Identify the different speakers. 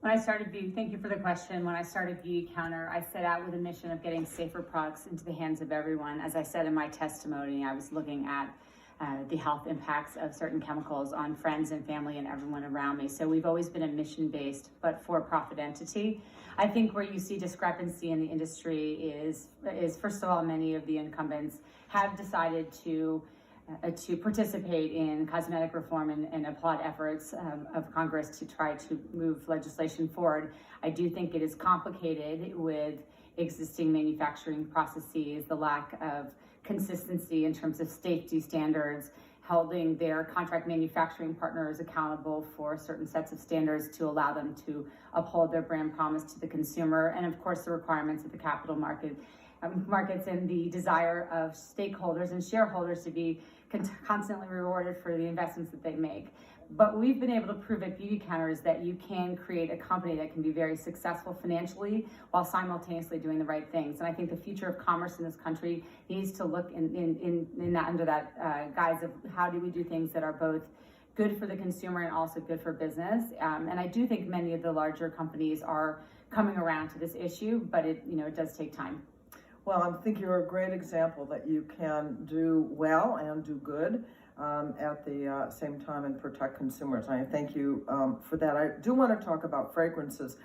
Speaker 1: Thank you for the question. When I started Beautycounter, I set out with a mission of getting safer products into the hands of everyone. As I said in my testimony, I was looking at the health impacts of certain chemicals on friends and family and everyone around me. So we've always been a mission-based but for-profit entity. I think where you see discrepancy in the industry is first of all, many of the incumbents have decided to participate in cosmetic reform and applaud efforts of Congress to try to move legislation forward. I do think it is complicated with existing manufacturing processes, the lack of consistency in terms of safety standards, holding their contract manufacturing partners accountable for certain sets of standards to allow them to uphold their brand promise to the consumer, and of course the requirements of the capital markets and the desire of stakeholders and shareholders to be constantly rewarded for the investments that they make. But we've been able to prove at Beautycounter is that you can create a company that can be very successful financially while simultaneously doing the right things. And I think the future of commerce in this country needs to look under that guise of how do we do things that are both good for the consumer and also good for business. And I do think many of the larger companies are coming around to this issue, but it does take time.
Speaker 2: Well, I think you're a great example that you can do well and do good at the same time and protect consumers. I thank you for that. I do want to talk about fragrances.